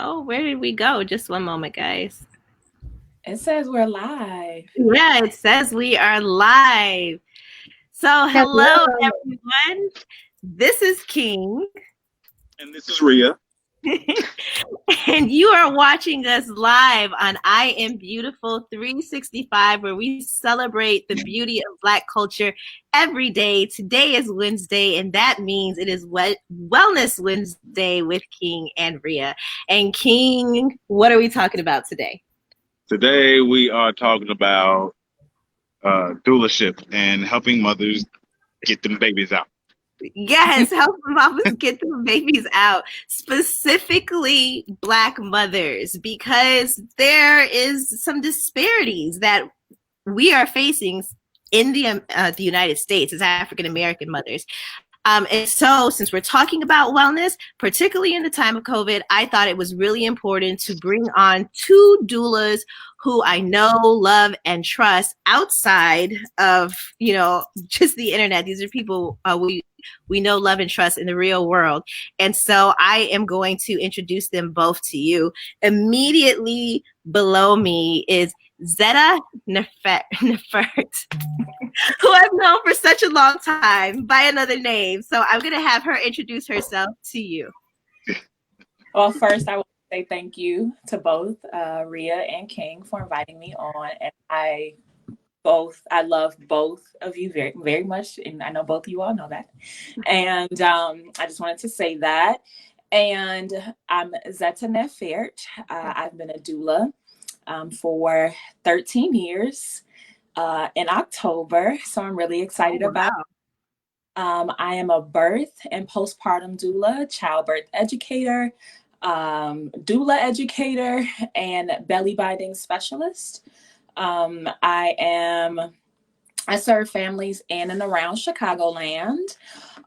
Oh, where did we go? Just one moment, guys. It says we're live. Yeah, it says we are live. So, hello, Hello. everyone. This is King. And this is Rhea. And you are watching us live on I Am Beautiful 365, where we celebrate the beauty of Black culture every day. Today is Wednesday, and that means it is Wellness Wednesday with King and Rhea. And King, what are we talking about today? Today we are talking about doulaship and helping mothers get them babies out. Yes, help mamas get the babies out, specifically Black mothers, because there is some disparities that we are facing in the United States as African American mothers. And so, since we're talking about wellness, particularly in the time of COVID, I thought it was really important to bring on two doulas who I know, love, and trust outside of, just the internet. These are people we know, love, and trust in the real world. And so I am going to introduce them both to you. Immediately below me is Zeta Nefert, who I've known for such a long time by another name. So I'm going to have her introduce herself to you. Well, first, I want to say thank you to both Rhea and King for inviting me on. And I love both of you very, very much. And I know both of you all know that. And I just wanted to say that. And I'm Zeta Nefert. I've been a doula for 13 years in October. So I'm really excited about it. I am a birth and postpartum doula, childbirth educator, doula educator, and belly binding specialist. I serve families in and around Chicagoland.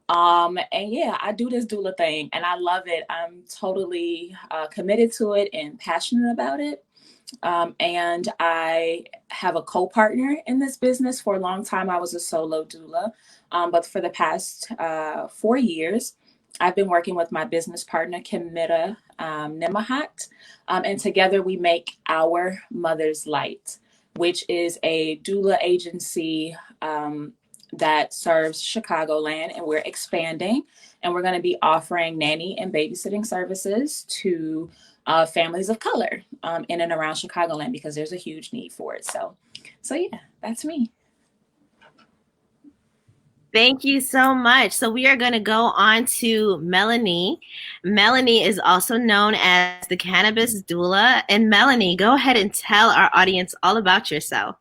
And yeah, I do this doula thing and I love it. I'm totally committed to it and passionate about it. And I have a co-partner in this business. For a long time, I was a solo doula. But for the past 4 years, I've been working with my business partner, Kimita Nemahat. And together we make Our Mother's Light, which is a doula agency that serves Chicagoland, and we're expanding. And we're going to be offering nanny and babysitting services to families of color in and around Chicagoland because there's a huge need for it. So yeah, that's me. Thank you so much. So we are going to go on to Melanie. Melanie is also known as the Cannabis Doula. And Melanie, go ahead and tell our audience all about yourself.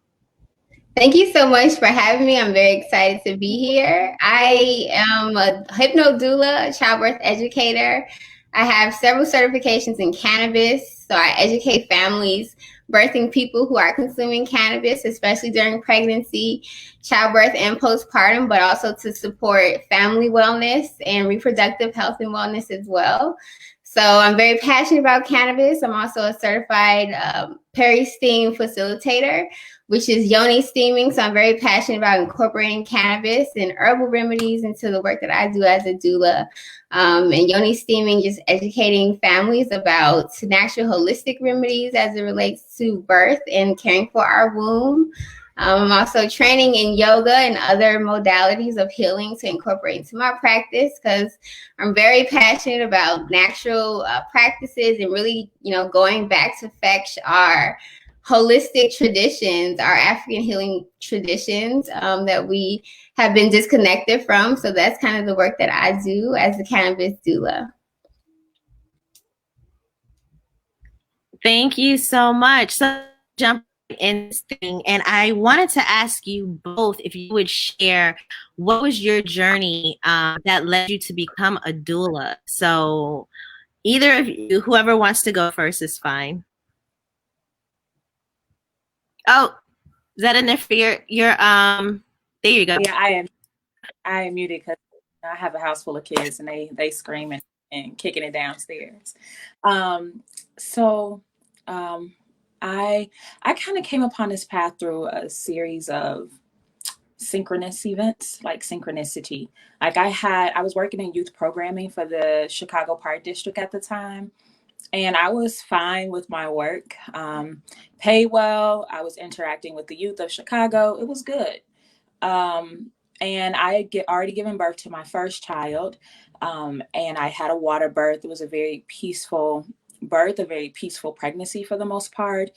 Thank you so much for having me. I'm very excited to be here. I am a hypno doula, a childbirth educator. I have several certifications in cannabis. So I educate families birthing people who are consuming cannabis, especially during pregnancy, childbirth, and postpartum, but also to support family wellness and reproductive health and wellness as well. So I'm very passionate about cannabis. I'm also a certified peri-steam facilitator, which is yoni steaming. So I'm very passionate about incorporating cannabis and herbal remedies into the work that I do as a doula. And yoni steaming, just educating families about natural holistic remedies as it relates to birth and caring for our womb. I'm also training in yoga and other modalities of healing to incorporate into my practice because I'm very passionate about natural practices and really, going back to fetch our holistic traditions, our African healing traditions that we have been disconnected from. So that's kind of the work that I do as a cannabis doula. Thank you so much. So jump in this thing, and I wanted to ask you both if you would share what was your journey that led you to become a doula. So either of you, whoever wants to go first is fine. Oh, Zeta Nefert, you're there you go. Yeah, I am muted because I have a house full of kids and they screaming and kicking it downstairs. I kind of came upon this path through a series of synchronous events, like synchronicity. Like I was working in youth programming for the Chicago Park District at the time. And I was fine with my work, paid well. I was interacting with the youth of Chicago. It was good. Um, and I had already given birth to my first child, and I had a water birth. It was a very peaceful birth, a very peaceful pregnancy for the most part,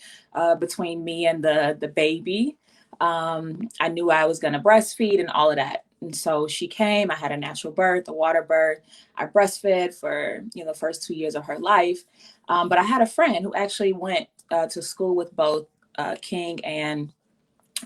between me and the baby. I knew I was going to breastfeed and all of that. And so she came. I had a natural birth, a water birth. I breastfed for the first 2 years of her life. But I had a friend who actually went to school with both King and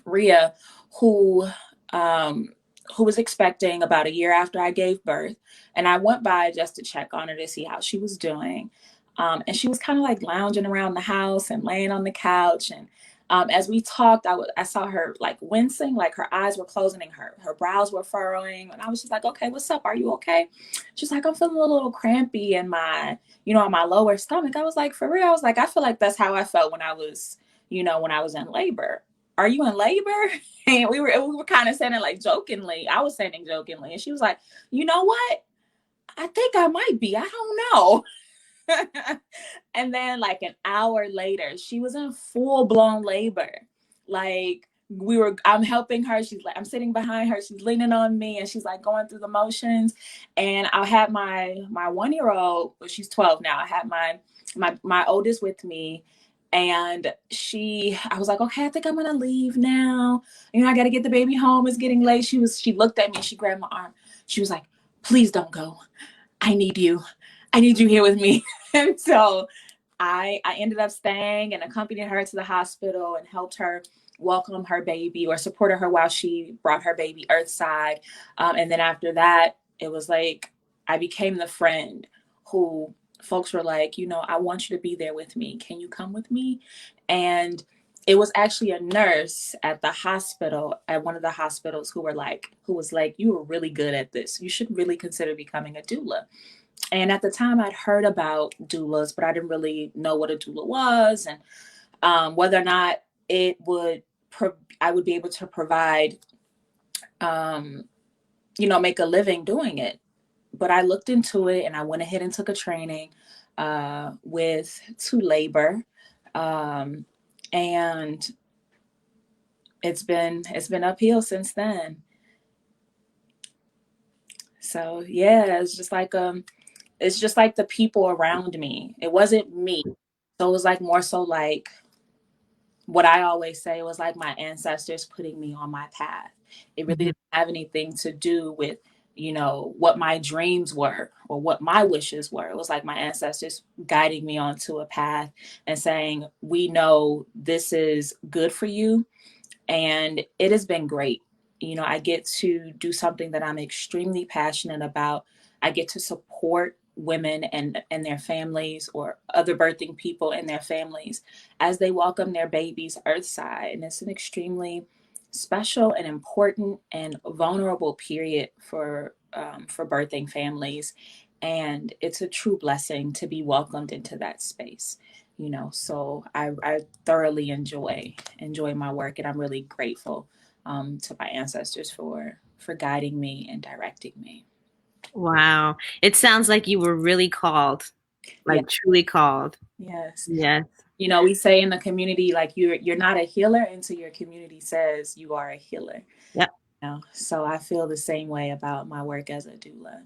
Rhea, who um, who was expecting about a year after I gave birth, and I went by just to check on her to see how she was doing. And she was kind of like lounging around the house and laying on the couch. And as we talked, I saw her like wincing, like her eyes were closing and her brows were furrowing. And I was just like, okay, what's up? Are you okay? She's like, I'm feeling a little crampy in in my lower stomach. I was like, for real? I was like, I feel like that's how I felt when I was, when I was in labor. Are you in labor? And we were kind of saying it like jokingly. I was saying it jokingly. And she was like, you know what? I think I might be. I don't know. And then like an hour later, she was in full blown labor. Like I'm helping her. She's like, I'm sitting behind her. She's leaning on me and she's like going through the motions. And I had my 1-year-old, well, she's 12 now. I had my oldest with me. And I was like, okay, I think I'm going to leave now. I got to get the baby home. It's getting late. She looked at me. She grabbed my arm. She was like, please don't go. I need you. I need you here with me. And so I ended up staying and accompanied her to the hospital and helped her welcome her baby or supported her while she brought her baby earthside. And then after that, it was like I became the friend who folks were like, I want you to be there with me. Can you come with me? And it was actually a nurse at the hospital, at one of the hospitals, who was like, you were really good at this. You should really consider becoming a doula. And at the time I'd heard about doulas, but I didn't really know what a doula was and whether or not I would be able to provide, make a living doing it. But I looked into it and I went ahead and took a training to labor. And it's been uphill since then. So yeah, it's just like the people around me. It wasn't me. So it was like more so like what I always say, was like my ancestors putting me on my path. It really didn't have anything to do with, what my dreams were or what my wishes were. It was like my ancestors guiding me onto a path and saying, we know this is good for you. And it has been great. I get to do something that I'm extremely passionate about. I get to support women and their families, or other birthing people and their families, as they welcome their babies earthside. And it's an extremely special and important and vulnerable period for birthing families. And it's a true blessing to be welcomed into that space. So I thoroughly enjoy my work, and I'm really grateful to my ancestors for guiding me and directing me. Wow. It sounds like you were really called, like truly called. Yes. Yes. We say in the community, like you're not a healer until your community says you are a healer. Yep. So I feel the same way about my work as a doula.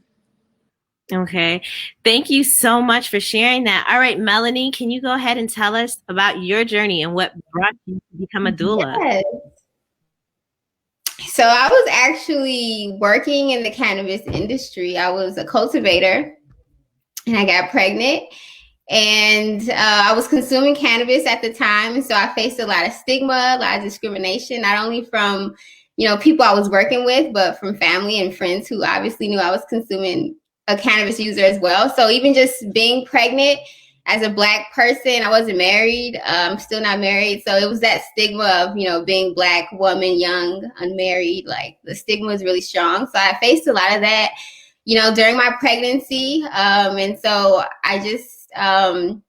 Okay. Thank you so much for sharing that. All right, Melanie, can you go ahead and tell us about your journey and what brought you to become a doula? Yes. So I was actually working in the cannabis industry. I was a cultivator and I got pregnant, and I was consuming cannabis at the time. And so I faced a lot of stigma, a lot of discrimination, not only from, people I was working with, but from family and friends who obviously knew I was consuming a cannabis user as well. So even just being pregnant as a Black person, I wasn't married, still not married. So it was that stigma of, being Black woman, young, unmarried, like the stigma was really strong. So I faced a lot of that, during my pregnancy. And so I just kind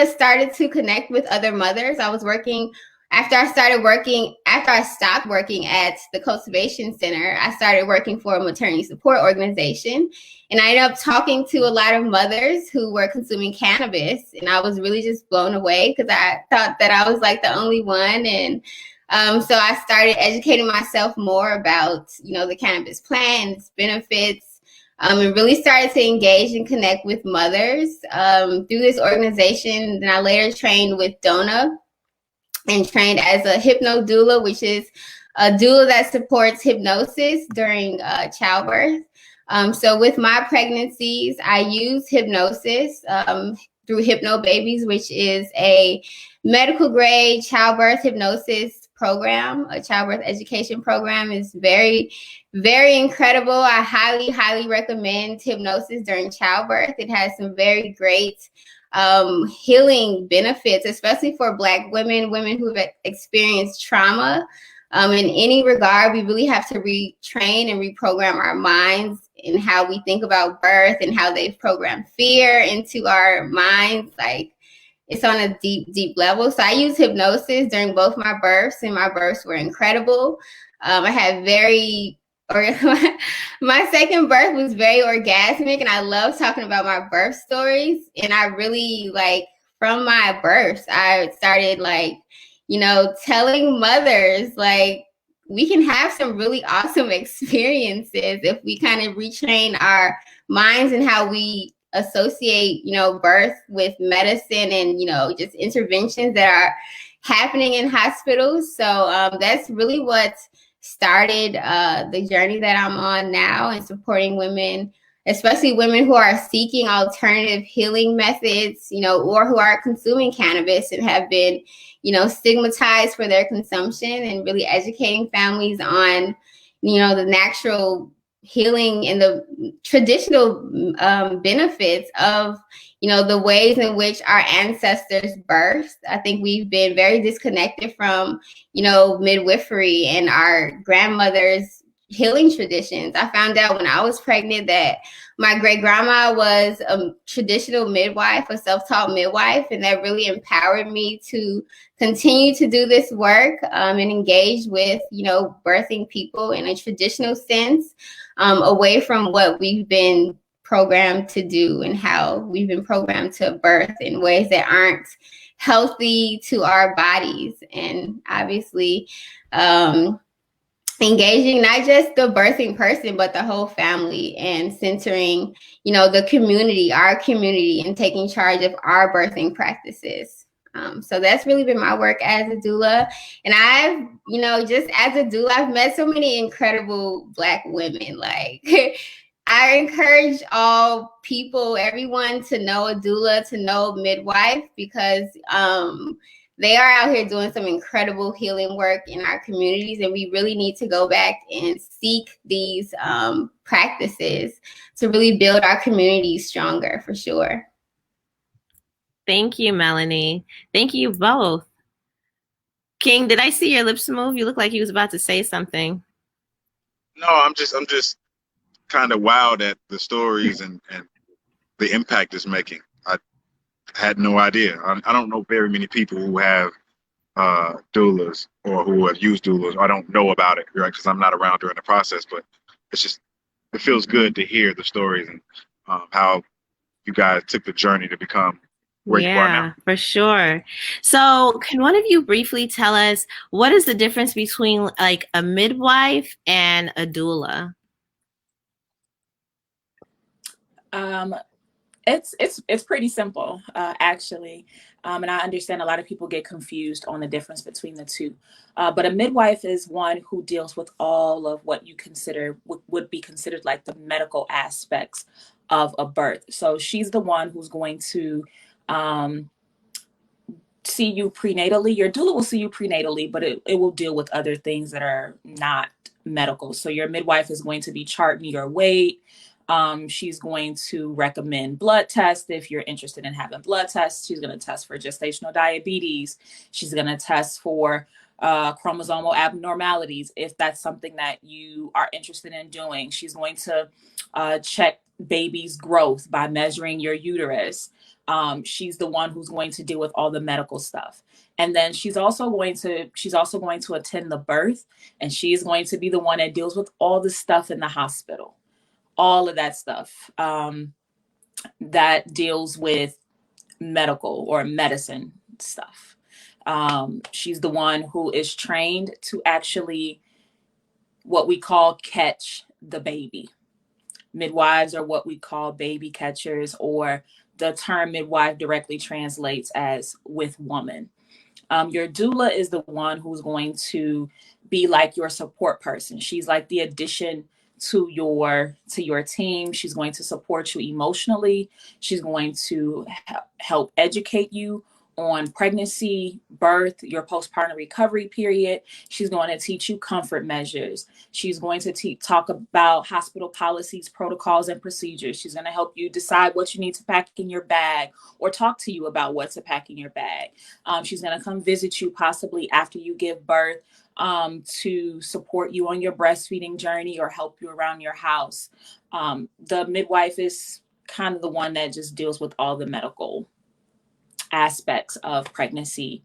of started to connect with other mothers. I was working after I stopped working at the cultivation center, I started working for a maternity support organization. And I ended up talking to a lot of mothers who were consuming cannabis. And I was really just blown away because I thought that I was like the only one. And so I started educating myself more about, the cannabis plant and its benefits, and really started to engage and connect with mothers through this organization. Then I later trained with DONA and trained as a hypno doula, which is a doula that supports hypnosis during childbirth. So with my pregnancies, I use hypnosis through Hypno Babies, which is a medical grade childbirth hypnosis program. A childbirth education program is very, very incredible. I highly, highly recommend hypnosis during childbirth. It has some very great healing benefits, especially for Black women who have experienced trauma. In any regard, we really have to retrain and reprogram our minds in how we think about birth and how they've programmed fear into our minds. Like, it's on a deep, deep level. So I use hypnosis during both my births, and my births were incredible. I had my second birth was very orgasmic, and I love talking about my birth stories. And I really, from my births, I started telling mothers, we can have some really awesome experiences if we kind of retrain our minds and how we associate, birth with medicine and, just interventions that are happening in hospitals. So that's really what started the journey that I'm on now, and supporting women, especially women who are seeking alternative healing methods, or who are consuming cannabis and have been, stigmatized for their consumption, and really educating families on, the natural healing and the traditional benefits of, the ways in which our ancestors birthed. I think we've been very disconnected from, midwifery and our grandmothers' healing traditions. I found out when I was pregnant that my great grandma was a traditional midwife, a self-taught midwife, and that really empowered me to continue to do this work and engage with, birthing people in a traditional sense, away from what we've been programmed to do and how we've been programmed to birth in ways that aren't healthy to our bodies. And obviously, engaging not just the birthing person, but the whole family, and centering, the community, our community, and taking charge of our birthing practices. So that's really been my work as a doula. And I've, just as a doula, I've met so many incredible Black women. I encourage all people, everyone, to know a doula, to know a midwife, because they are out here doing some incredible healing work in our communities, and we really need to go back and seek these practices to really build our communities stronger, for sure. Thank you, Melanie. Thank you both. King, did I see your lips move? You look like you was about to say something. No, I'm just kind of wowed at the stories and the impact it's making. I had no idea. I don't know very many people who have doulas or who have used doulas. I don't know about it, right? Because I'm not around during the process. But it feels good to hear the stories and how you guys took the journey to become where you are now. Yeah, for sure. So can one of you briefly tell us what is the difference between a midwife and a doula? It's pretty simple, actually. And I understand a lot of people get confused on the difference between the two. But a midwife is one who deals with all of what you consider would be considered like the medical aspects of a birth. So she's the one who's going to see you prenatally. Your doula will see you prenatally, but it will deal with other things that are not medical. So your midwife is going to be charting your weight. She's going to recommend blood tests if you're interested in having blood tests. She's going to test for gestational diabetes. She's going to test for chromosomal abnormalities if that's something that you are interested in doing. She's going to check baby's growth by measuring your uterus. She's the one who's going to deal with all the medical stuff. And then she's also going to attend the birth, and she's going to be the one that deals with all the stuff in the hospital, all of that stuff that deals with medical or medicine stuff. She's the one who is trained to actually what we call catch the baby. Midwives are what we call baby catchers, or the term midwife directly translates as with woman. Your doula is the one who's going to be like your support person. She's like the addition to your team. She's going to support you emotionally. She's going to help educate you on pregnancy, birth, your postpartum recovery period. She's going to teach you comfort measures. She's going to talk about hospital policies, protocols, and procedures. She's going to help you decide what you need to pack in your bag, or talk to you about what to pack in your bag. She's going to come visit you possibly after you give birth, to support you on your breastfeeding journey or help you around your house. The midwife is kind of the one that just deals with all the medical aspects of pregnancy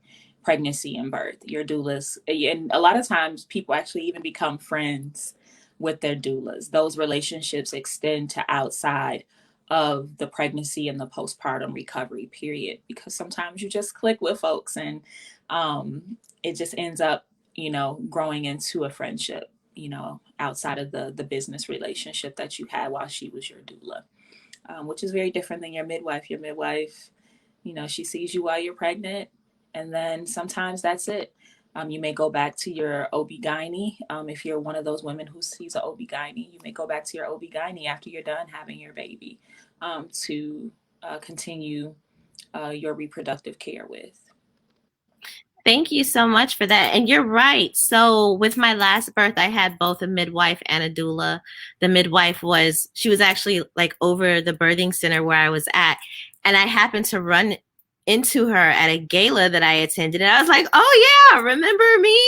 and birth. Your doulas, and a lot of times people actually even become friends with their doulas. Those relationships extend to outside of the pregnancy and the postpartum recovery period, because sometimes you just click with folks, and it just ends up, growing into a friendship, outside of the business relationship that you had while she was your doula, which is very different than your midwife. Your midwife, she sees you while you're pregnant, and then sometimes that's it. You may go back to your OB-GYN. If you're one of those women who sees an OB-GYN, you may go back to your OB-GYN after you're done having your baby, to continue your reproductive care with. Thank you so much for that. And you're right. So with my last birth, I had both a midwife and a doula. The midwife she was actually like over the birthing center where I was at. And I happened to run into her at a gala that I attended. And I was like, oh yeah, remember me?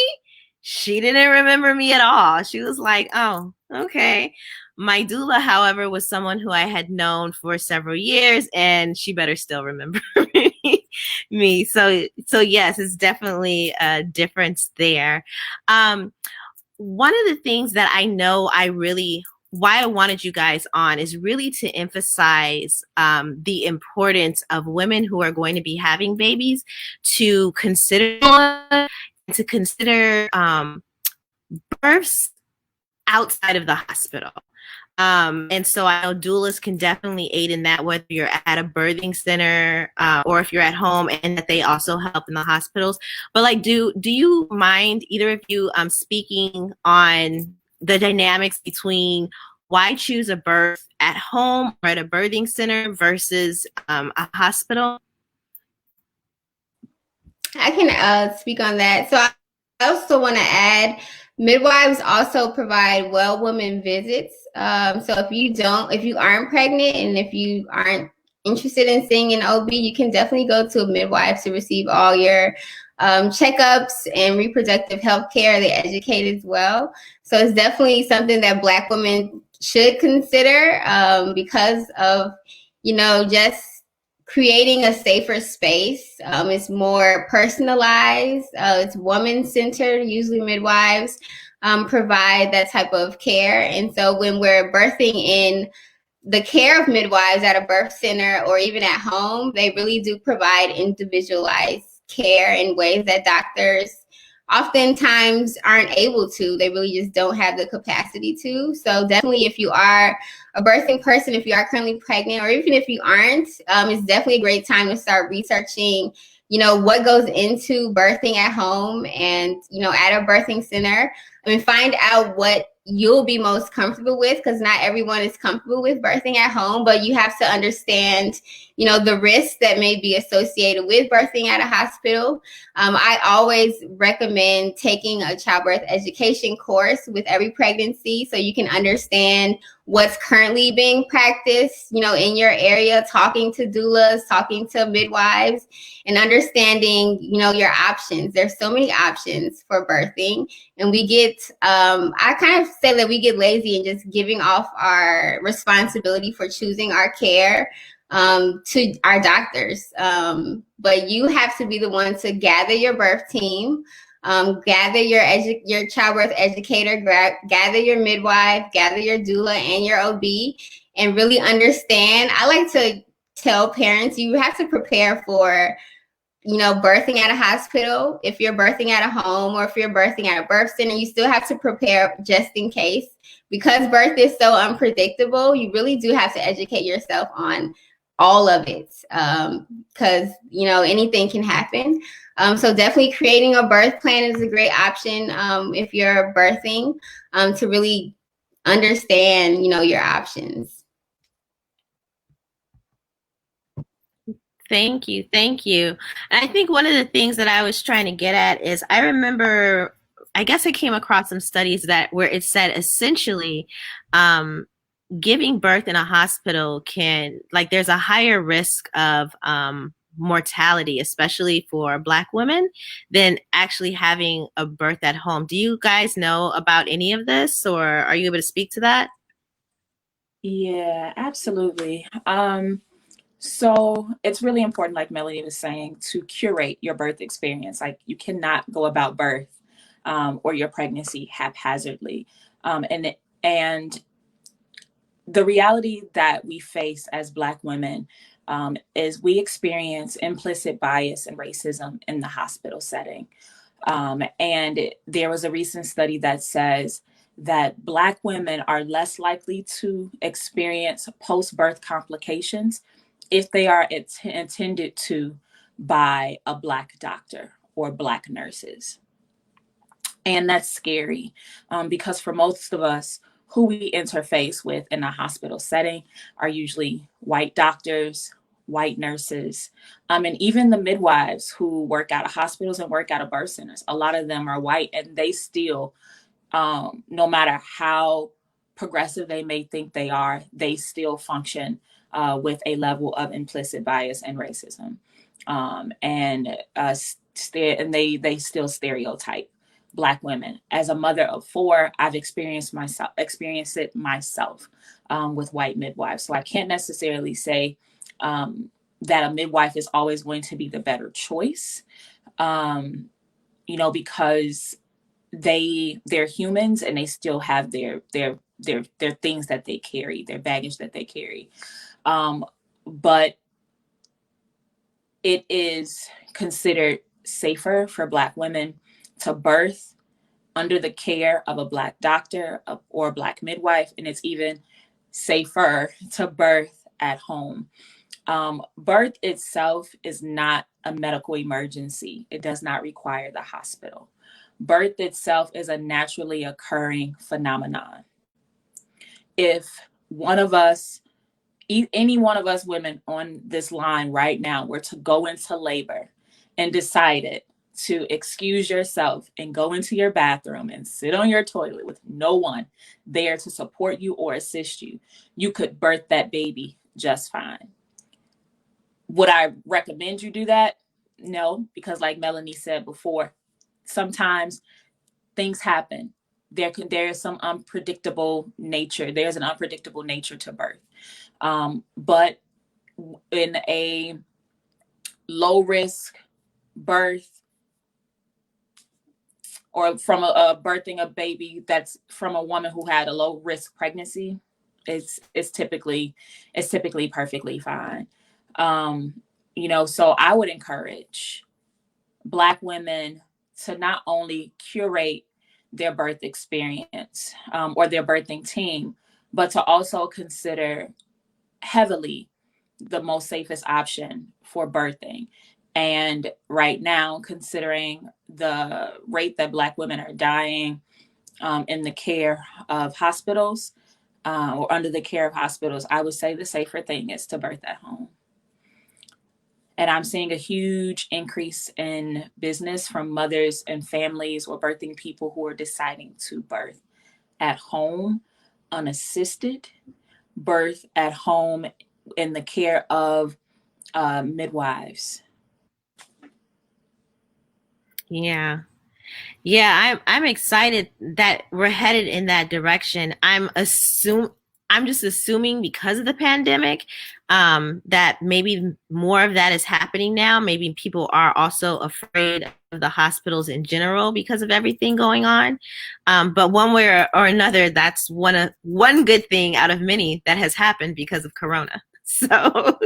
She didn't remember me at all. She was like, oh, okay. My doula, however, was someone who I had known for several years, and she better still remember me. So yes, it's definitely a difference there. One of the things that I know why I wanted you guys on is really to emphasize the importance of women who are going to be having babies to consider births outside of the hospital. And so I know doulas can definitely aid in that, whether you're at a birthing center or if you're at home, and that they also help in the hospitals. But like, do you mind, either of you, speaking on the dynamics between why choose a birth at home or at a birthing center versus a hospital? I can speak on that. So I also want to add, midwives also provide well woman visits. So if you aren't pregnant and if you aren't interested in seeing an OB, you can definitely go to a midwife to receive all your checkups and reproductive health care. They educate as well. So it's definitely something that Black women should consider because of, just creating a safer space. It's more personalized. It's woman-centered. Usually midwives provide that type of care. And so when we're birthing in the care of midwives at a birth center or even at home, they really do provide individualized care in ways that doctors oftentimes aren't able to. They really just don't have the capacity to. So definitely, if you are a birthing person, if you are currently pregnant, or even if you aren't, it's definitely a great time to start researching, what goes into birthing at home and, at a birthing center. Find out what you'll be most comfortable with, because not everyone is comfortable with birthing at home, but you have to understand, the risks that may be associated with birthing at a hospital. I always recommend taking a childbirth education course with every pregnancy so you can understand what's currently being practiced, you know, in your area, talking to doulas, talking to midwives, and understanding, you know, your options. There's so many options for birthing, and we get, I kind of say that we get lazy in just giving off our responsibility for choosing our care to our doctors. But you have to be the one to gather your birth team, gather your childbirth educator, gather your midwife, gather your doula and your OB, and really understand. I like to tell parents you have to prepare for, you know, birthing at a hospital. If you're birthing at a home, or if you're birthing at a birth center, you still have to prepare just in case. Because birth is so unpredictable, you really do have to educate yourself on all of it, because, you know, anything can happen. So definitely creating a birth plan is a great option if you're birthing, to really understand, you know, your options. Thank you. Thank you. And I think one of the things that I was trying to get at is I remember, I guess I came across some studies that where it said essentially giving birth in a hospital can, like, there's a higher risk of mortality, especially for Black women, than actually having a birth at home. Do you guys know about any of this, or are you able to speak to that? Yeah, absolutely. So it's really important, like Melanie was saying, to curate your birth experience. Like, you cannot go about birth or your pregnancy haphazardly. And the reality that we face as Black women is we experience implicit bias and racism in the hospital setting. And there was a recent study that says that Black women are less likely to experience post-birth complications if they are intended to by a Black doctor or Black nurses. And that's scary because for most of us, who we interface with in a hospital setting are usually white doctors, white nurses, and even the midwives who work out of hospitals and work out of birth centers. A lot of them are white, and they still, no matter how progressive they may think they are, they still function with a level of implicit bias and racism. And they still stereotype Black women. As a mother of 4, I've experienced it myself with white midwives. So I can't necessarily say that a midwife is always going to be the better choice, you know, because they're humans and they still have their things that they carry, their baggage that they carry. But it is considered safer for Black women to birth under the care of a Black doctor or a Black midwife, and it's even safer to birth at home. Birth itself is not a medical emergency. It does not require the hospital. Birth itself is a naturally occurring phenomenon. If one of us, any one of us women on this line right now were to go into labor and decided to excuse yourself and go into your bathroom and sit on your toilet with no one there to support you or assist you, you could birth that baby just fine. Would I recommend you do that? No, because like Melanie said before, sometimes things happen. There is some unpredictable nature. There's an unpredictable nature to birth. But in a low risk birth, or from a birthing a baby that's from a woman who had a low risk pregnancy, it's typically perfectly fine. You know, so I would encourage Black women to not only curate their birth experience or their birthing team, but to also consider heavily the most safest option for birthing. And right now, considering the rate that Black women are dying in the care of hospitals or under the care of hospitals, I would say the safer thing is to birth at home. And I'm seeing a huge increase in business from mothers and families or birthing people who are deciding to birth at home. unassisted birth at home in the care of midwives. Yeah. Yeah, I'm excited that we're headed in that direction. I'm just assuming because of the pandemic, that maybe more of that is happening now. Maybe people are also afraid of the hospitals in general because of everything going on. But one way or another, that's one good thing out of many that has happened because of Corona. So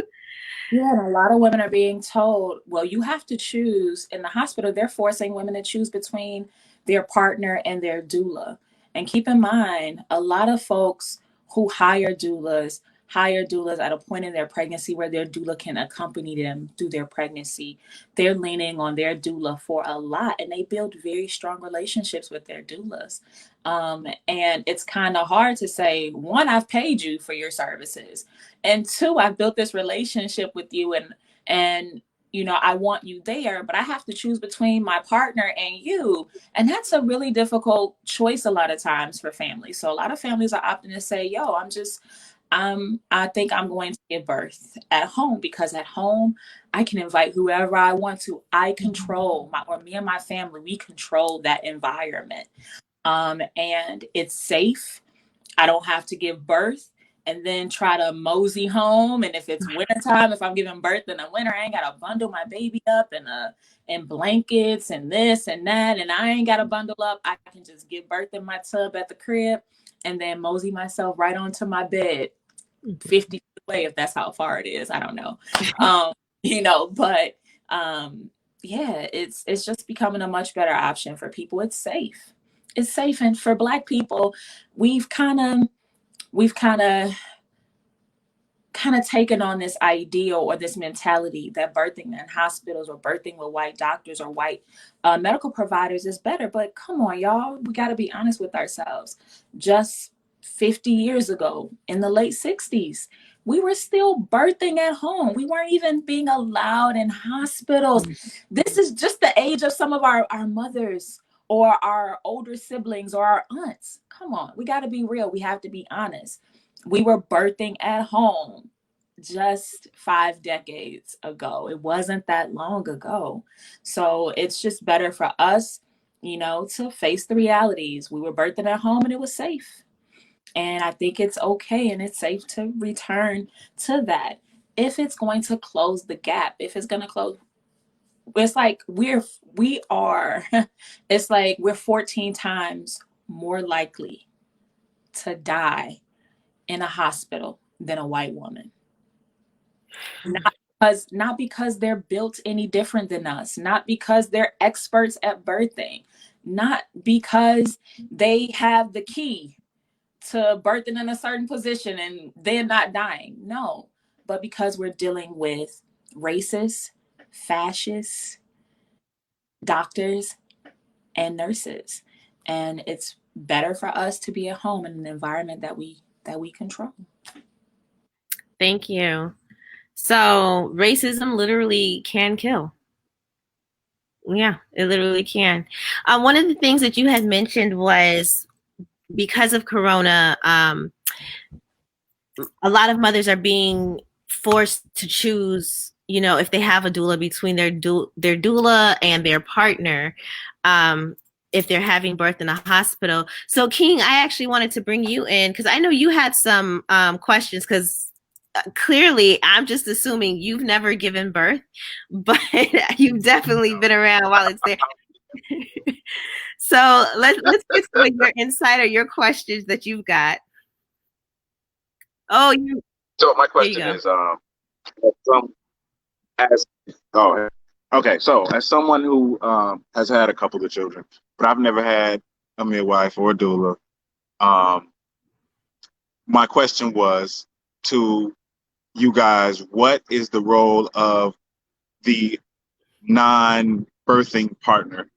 Yeah, and a lot of women are being told, well, you have to choose. In the hospital, they're forcing women to choose between their partner and their doula. And keep in mind, a lot of folks who hire doulas at a point in their pregnancy where their doula can accompany them through their pregnancy. They're leaning on their doula for a lot, and they build very strong relationships with their doulas. And it's kind of hard to say, one, I've paid you for your services, and two, I've built this relationship with you, and you know, I want you there, but I have to choose between my partner and you. And that's a really difficult choice a lot of times for families. So a lot of families are opting to say, yo, I think I'm going to give birth at home, because at home I can invite whoever I want to. I control me and my family, we control that environment. And it's safe. I don't have to give birth and then try to mosey home. And if it's wintertime, if I'm giving birth in the winter, I ain't got to bundle my baby up in blankets and this and that. And I ain't got to bundle up. I can just give birth in my tub at the crib and then mosey myself right onto my bed 50 feet away, if that's how far it is. I don't know. You know, but yeah, it's just becoming a much better option for people. It's safe. It's safe. And for Black people, we've kind of taken on this ideal or this mentality that birthing in hospitals or birthing with white doctors or white medical providers is better. But come on, y'all, we got to be honest with ourselves. Just 50 years ago, in the late 60s, we were still birthing at home. We weren't even being allowed in hospitals. This is just the age of some of our mothers or our older siblings or our aunts. Come on, we got to be real. We have to be honest. We were birthing at home just 5 decades ago. It wasn't that long ago. So it's just better for us, you know, to face the realities. We were birthing at home and it was safe. And I think it's okay and it's safe to return to that. If it's going to close the gap, if it's going to close, it's like it's like we're 14 times more likely to die in a hospital than a white woman. Not because they're built any different than us, not because they're experts at birthing, not because they have the key to birthing in a certain position and they're not dying. No, but because we're dealing with racist, fascist doctors and nurses. And it's better for us to be at home in an environment that we control. thank you. So racism literally can kill. Yeah, it literally can. One of the things that you had mentioned was because of Corona, a lot of mothers are being forced to choose, you know, if they have a doula, between their doula and their partner, if they're having birth in a hospital. So King, I actually wanted to bring you in because I know you had some questions, because clearly I'm just assuming you've never given birth, but you've definitely been around while it's there. So let's get to your insight or your questions that you've got. Oh, So my question is, as oh, okay. So as someone who has had a couple of children, but I've never had a midwife or a doula, my question was to you guys: what is the role of the non-birthing partner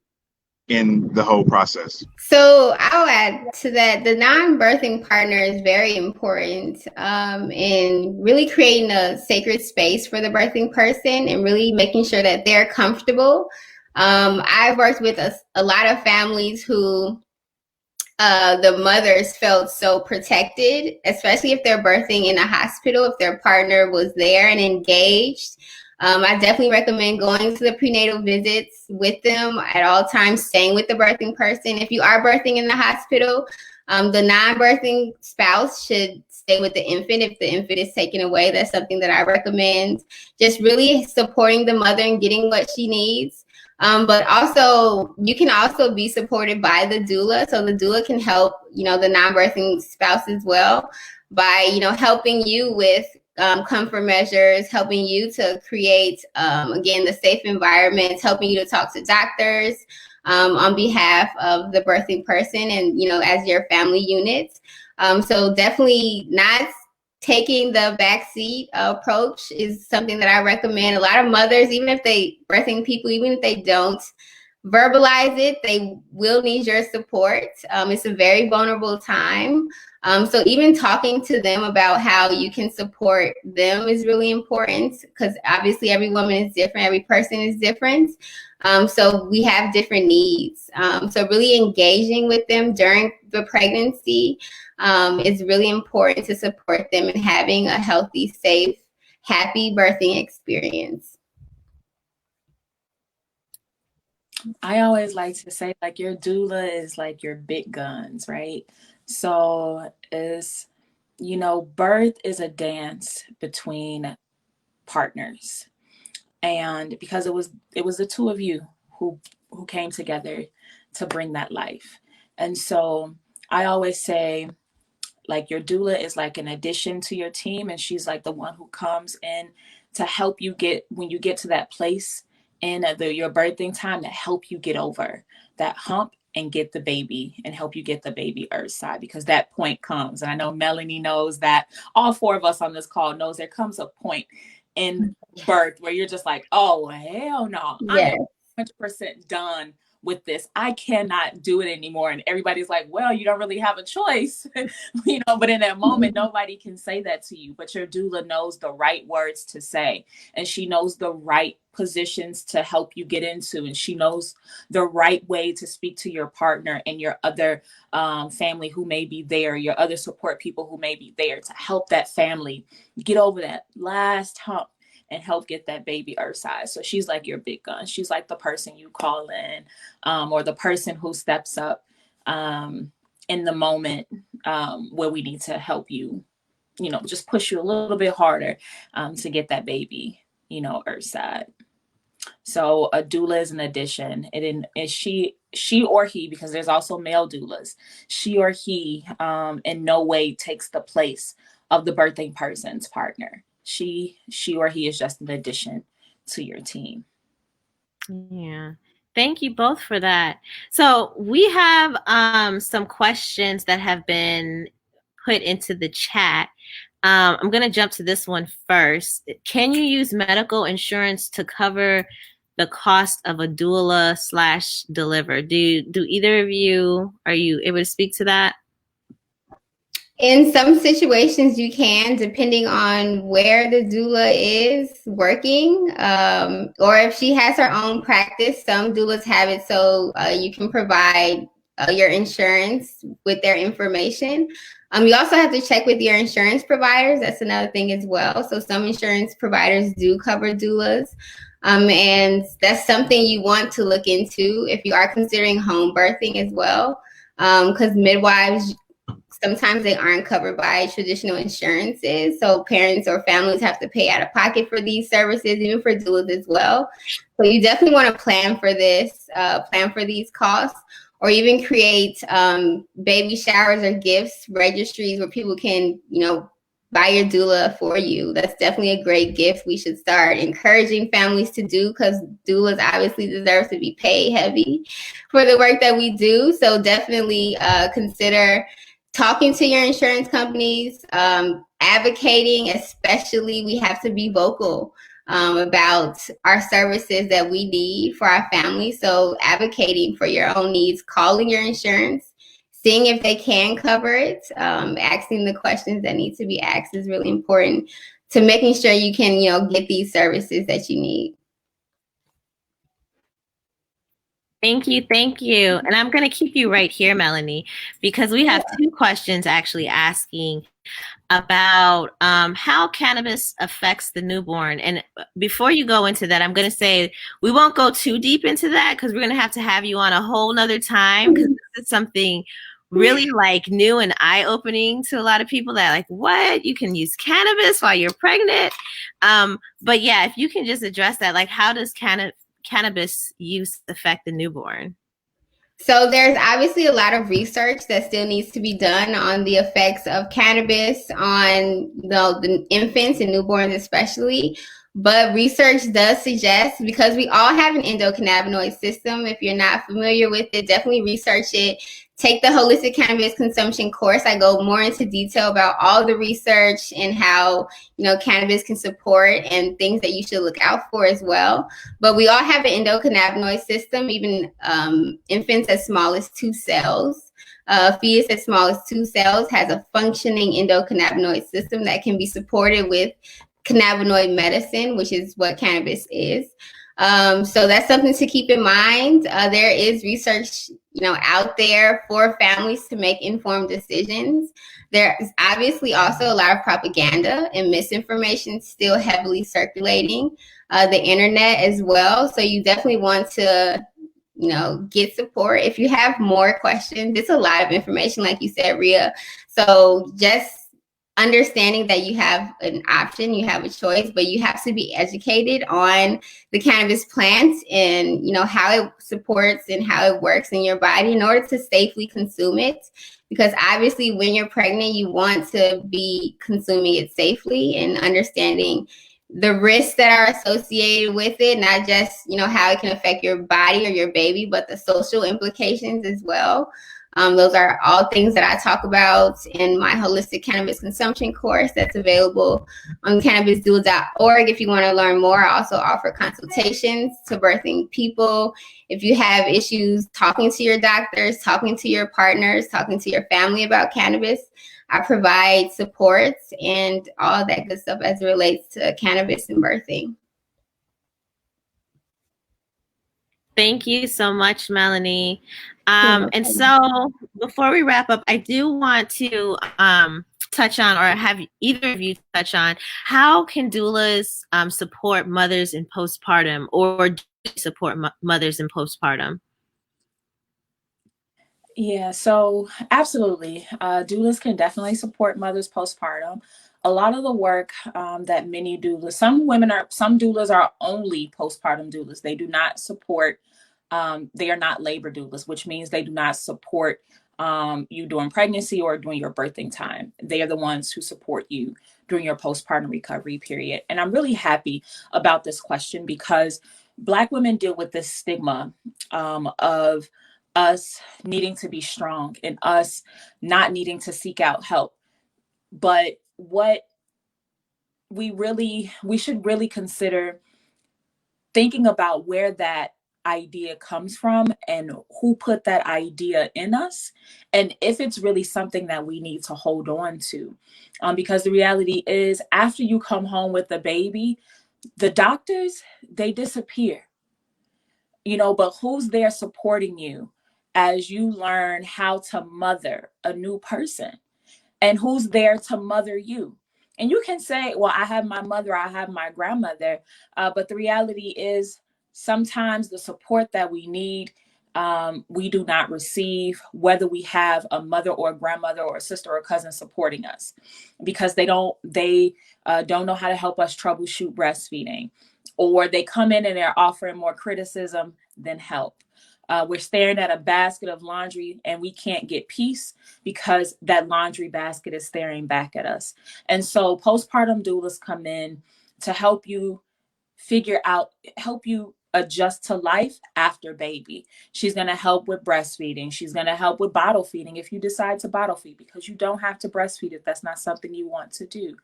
in the whole process? So I'll add to that, the non-birthing partner is very important in really creating a sacred space for the birthing person and really making sure that they're comfortable. I've worked with a lot of families who the mothers felt so protected, especially if they're birthing in a hospital, if their partner was there and engaged. I definitely recommend going to the prenatal visits with them at all times, staying with the birthing person. If you are birthing in the hospital, the non-birthing spouse should stay with the infant if the infant is taken away. That's something that I recommend. Just really supporting the mother and getting what she needs. But also, you can also be supported by the doula. So the doula can help, the non-birthing spouse as well by, helping you with comfort measures, helping you to create, again, the safe environments, helping you to talk to doctors on behalf of the birthing person and, as your family unit. So definitely not taking the backseat approach is something that I recommend. A lot of mothers, even if birthing people, even if they don't verbalize it, they will need your support. It's a very vulnerable time. So even talking to them about how you can support them is really important, because obviously every woman is different, every person is different. So we have different needs. So really engaging with them during the pregnancy is really important to support them in having a healthy, safe, happy birthing experience. I always like to say, like, your doula is like your big guns, right? So is, birth is a dance between partners. And because it was the two of you who came together to bring that life. And so I always say, like, your doula is like an addition to your team, and she's like the one who comes in to help you get, when you get to that place in your birthing time, to help you get over that hump and get the baby, and help you get the baby earthside, because that point comes. And I know Melanie knows that. All four of us on this call knows there comes a point in birth where you're just like, oh, hell no, I am 100% done with this. I cannot do it anymore. And everybody's like, well, you don't really have a choice, but in that moment, nobody can say that to you. But your doula knows the right words to say, and she knows the right positions to help you get into, and she knows the right way to speak to your partner and your other family who may be there, your other support people who may be there, to help that family get over that last hump and help get that baby earthside. So she's like your big gun. She's like the person you call in, or the person who steps up in the moment where we need to help you, just push you a little bit harder to get that baby, earthside. So a doula is an addition. Is she or he, because there's also male doulas, she or he in no way takes the place of the birthing person's partner. She or he is just an addition to your team. Yeah. Thank you both for that. So we have some questions that have been put into the chat. I'm going to jump to this one first. Can you use medical insurance to cover the cost of a doula / deliver? Do either of you, are you able to speak to that? In some situations, you can, depending on where the doula is working, or if she has her own practice. Some doulas have it so you can provide your insurance with their information. You also have to check with your insurance providers. That's another thing as well. So some insurance providers do cover doulas. And that's something you want to look into if you are considering home birthing as well. Because midwives, sometimes they aren't covered by traditional insurances. So parents or families have to pay out of pocket for these services, even for doulas as well. So you definitely want to plan for this, plan for these costs, or even create baby showers or gifts registries where people can, buy your doula for you. That's definitely a great gift we should start encouraging families to do, because doulas obviously deserve to be paid heavy for the work that we do. So definitely consider talking to your insurance companies, advocating. Especially, we have to be vocal about our services that we need for our families. So advocating for your own needs, calling your insurance, seeing if they can cover it, asking the questions that need to be asked is really important to making sure you can, get these services that you need. Thank you, thank you. And I'm going to keep you right here, Melanie, because we have two questions actually asking about how cannabis affects the newborn. And before you go into that, I'm going to say we won't go too deep into that because we're going to have you on a whole nother time because this is something really like new and eye-opening to a lot of people that like, what? You can use cannabis while you're pregnant? But yeah, if you can just address that, like how does cannabis use affect the newborn? So there's obviously a lot of research that still needs to be done on the effects of cannabis on the infants and newborns especially. But research does suggest, because we all have an endocannabinoid system, if you're not familiar with it, definitely research it. Take the holistic cannabis consumption course. I go more into detail about all the research and how, cannabis can support and things that you should look out for as well. But we all have an endocannabinoid system, even infants as small as 2 cells. Fetus as small as 2 cells has a functioning endocannabinoid system that can be supported with cannabinoid medicine, which is what cannabis is. So that's something to keep in mind. There is research, out there for families to make informed decisions. There's obviously also a lot of propaganda and misinformation still heavily circulating, the internet as well. So you definitely want to, get support. If you have more questions, it's a lot of information, like you said, Ria. So just understanding that you have an option, you have a choice, but you have to be educated on the cannabis plant and how it supports and how it works in your body in order to safely consume it. Because obviously when you're pregnant, you want to be consuming it safely and understanding the risks that are associated with it, not just how it can affect your body or your baby, but the social implications as well. Those are all things that I talk about in my holistic cannabis consumption course that's available on cannabisdoula.org. If you want to learn more, I also offer consultations to birthing people. If you have issues talking to your doctors, talking to your partners, talking to your family about cannabis, I provide supports and all that good stuff as it relates to cannabis and birthing. Thank you so much, Melanie. And so before we wrap up, I do want to touch on, or have either of you touch on, how can doulas support mothers in postpartum, or do you support mothers in postpartum? Yeah, so absolutely. Doulas can definitely support mothers postpartum. A lot of the work that many doulas, some doulas are only postpartum doulas. They do not support, they are not labor doulas, which means they do not support you during pregnancy or during your birthing time. They are the ones who support you during your postpartum recovery period. And I'm really happy about this question because Black women deal with this stigma of us needing to be strong and us not needing to seek out help. But what we should really consider thinking about where that idea comes from and who put that idea in us, and if it's really something that we need to hold on to. Because the reality is, after you come home with the baby, the doctors, they disappear. But who's there supporting you as you learn how to mother a new person? And who's there to mother you? And you can say, well, I have my mother, I have my grandmother. But the reality is, sometimes the support that we need, we do not receive, whether we have a mother or a grandmother or a sister or a cousin supporting us, because they don't know how to help us troubleshoot breastfeeding, or they come in and they're offering more criticism than help. We're staring at a basket of laundry and we can't get peace because that laundry basket is staring back at us. And so postpartum doulas come in to help you help you adjust to life after baby. She's going to help with breastfeeding. She's going to help with bottle feeding if you decide to bottle feed, because you don't have to breastfeed if that's not something you want to do.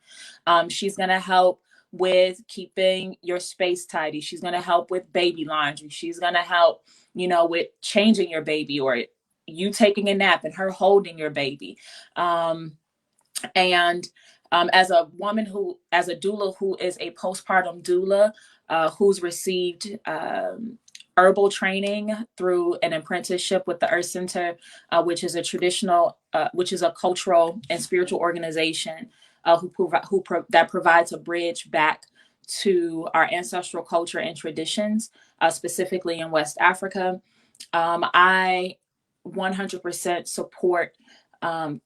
She's going to help with keeping your space tidy. She's going to help with baby laundry. She's going to help, with changing your baby, or you taking a nap and her holding your baby. As a woman as a doula who is a postpartum doula, who's received herbal training through an apprenticeship with the Earth Center, which is a cultural and spiritual organization that provides a bridge back to our ancestral culture and traditions, specifically in West Africa. I 100% support a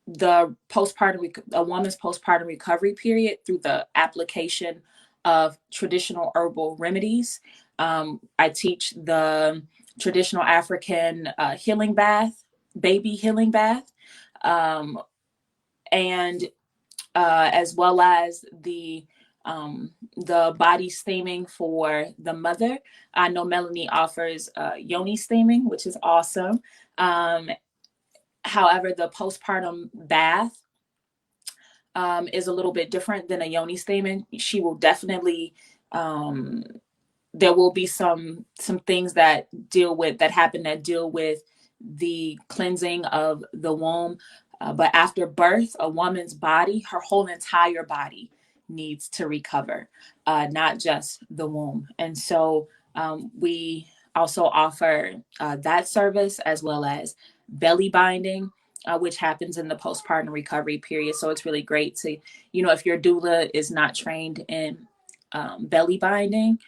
woman's postpartum recovery period through the application of traditional herbal remedies. I teach the traditional African healing bath, baby healing bath, and as well as the body steaming for the mother. I know Melanie offers yoni steaming, which is awesome. However, the postpartum bath is a little bit different than a yoni steaming. She will definitely there will be some things that deal with the cleansing of the womb. But after birth, a woman's body, her whole entire body needs to recover, not just the womb. And so we also offer that service, as well as belly binding, which happens in the postpartum recovery period. So it's really great to, if your doula is not trained in belly binding,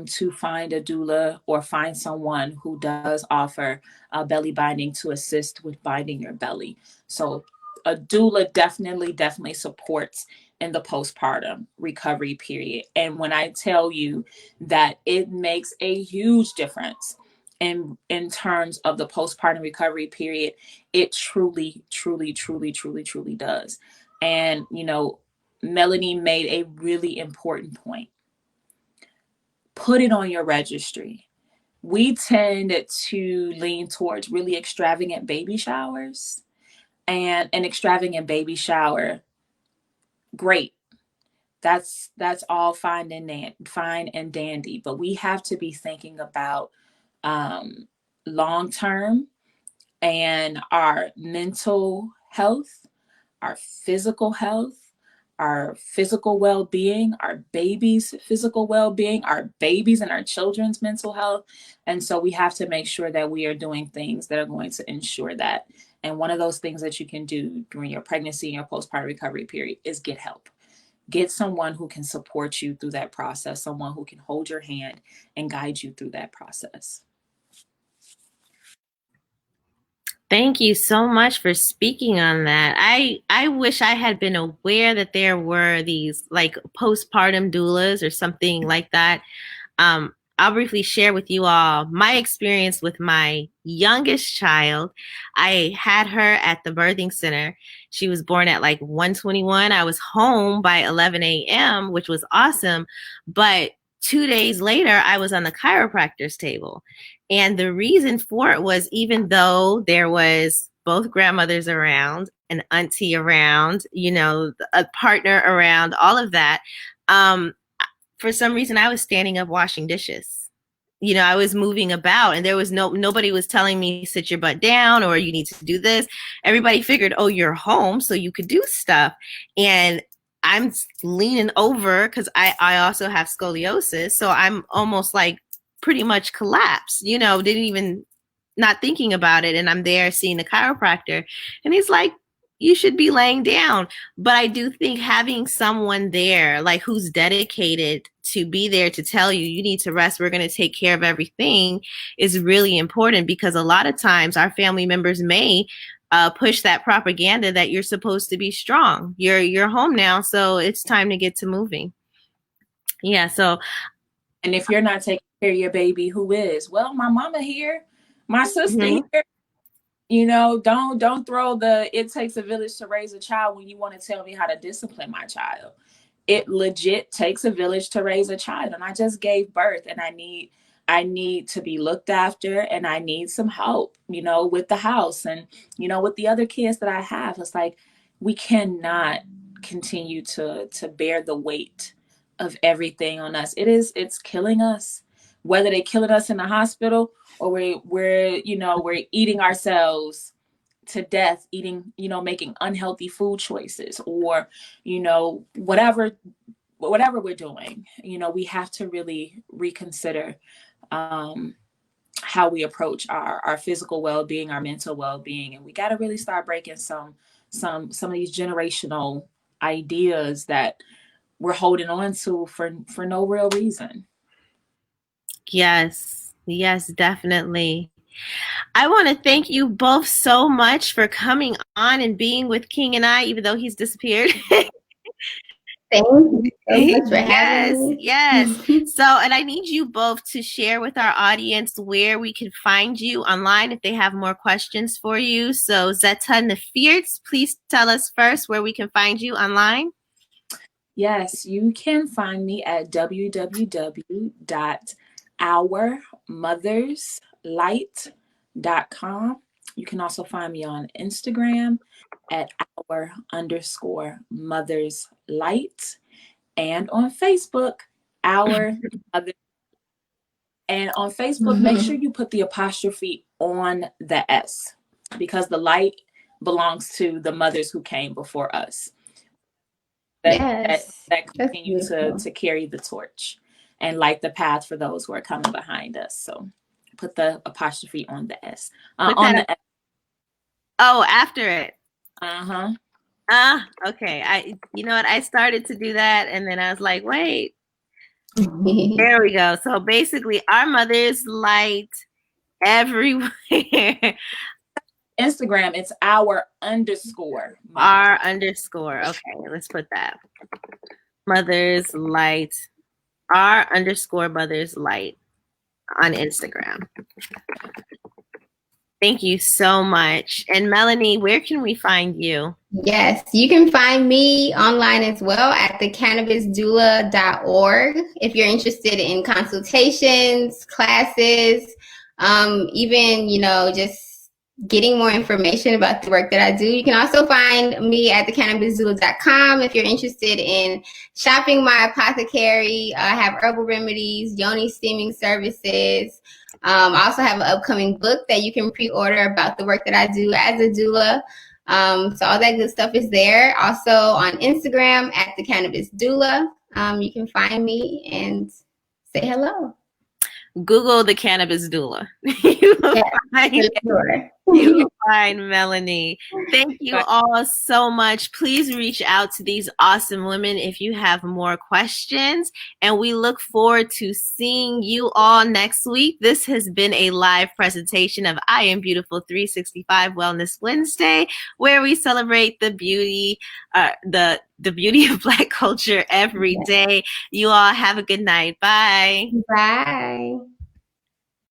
to find a doula or find someone who does offer belly binding to assist with binding your belly. So a doula definitely supports in the postpartum recovery period. And when I tell you that it makes a huge difference in terms of the postpartum recovery period, it truly does. And, Melanie made a really important point. Put it on your registry. We tend to lean towards really extravagant baby showers, and an extravagant baby shower, great. That's all fine and dandy, but we have to be thinking about long term and our mental health, our physical health, our physical well-being, our babies' physical well-being, our babies and our children's mental health. And so we have to make sure that we are doing things that are going to ensure that. And one of those things that you can do during your pregnancy and your postpartum recovery period is get help. Get someone who can support you through that process, someone who can hold your hand and guide you through that process. Thank you so much for speaking on that. I wish I had been aware that there were these like postpartum doulas or something like that. I'll briefly share with you all my experience with my youngest child. I had her at the birthing center. She was born at like 1:21. I was home by 11 a.m., which was awesome. But 2 days later, I was on the chiropractor's table. And the reason for it was, even though there was both grandmothers around, an auntie around, a partner around, all of that, for some reason I was standing up washing dishes. I was moving about, and there was nobody was telling me sit your butt down or you need to do this. Everybody figured, oh, you're home, so you could do stuff. And I'm leaning over because I also have scoliosis. So I'm almost like pretty much collapsed, didn't even, not thinking about it. And I'm there seeing the chiropractor, and he's like, you should be laying down. But I do think having someone there, like who's dedicated to be there to tell you, you need to rest, we're going to take care of everything, is really important, because a lot of times our family members may push that propaganda that you're supposed to be strong. You're home now, so it's time to get to moving. Yeah. So, and if you're not taking care of your baby, who is? Well, my mama here, my sister here. Don't throw the "it takes a village to raise a child" when you want to tell me how to discipline my child. It legit takes a village to raise a child, and I just gave birth, and I need to be looked after, and I need some help, with the house and, with the other kids that I have. It's like, we cannot continue to bear the weight of everything on us. It's killing us, whether they're killing us in the hospital or we're eating ourselves to death, making unhealthy food choices, or, whatever we're doing. We have to really reconsider how we approach our physical well-being, our mental well-being, and we got to really start breaking some of these generational ideas that we're holding on to for no real reason. Yes, definitely. I want to thank you both so much for coming on and being with King and I, even though he's disappeared. Thank you so much for having me. Yes. So, and I need you both to share with our audience where we can find you online if they have more questions for you. So, Zetta Nefiertz, please tell us first where we can find you online. Yes, you can find me at www.ourmotherslight.com. You can also find me on Instagram at our_motherslight, and on Facebook, Our Mother. And on Facebook, make sure you put the apostrophe on the S, because the light belongs to the mothers who came before us. That continue to carry the torch and light the path for those who are coming behind us. So put the apostrophe on the S. On the S. Oh, after it. Uh-huh. Okay. You know what? I started to do that and then I was like, wait. There we go. So basically, Our Mothers Light everywhere. Instagram, it's our_. Our_. Okay, let's put that. Mothers Light. Our_Mothers Light on Instagram. Thank you so much. And Melanie, where can we find you? Yes, you can find me online as well at thecannabisdoula.org if you're interested in consultations, classes, even, just getting more information about the work that I do. You can also find me at thecannabisdoula.com if you're interested in shopping my apothecary. I have herbal remedies, yoni steaming services. I also have an upcoming book that you can pre-order about the work that I do as a doula. So all that good stuff is there. Also on Instagram at The Cannabis Doula. You can find me and say hello. Google The Cannabis Doula. You will find Melanie. Thank you all so much. Please reach out to these awesome women if you have more questions. And we look forward to seeing you all next week. This has been a live presentation of I Am Beautiful 365 Wellness Wednesday, where we celebrate the beauty, the beauty of Black culture every day. You all have a good night. Bye. Bye.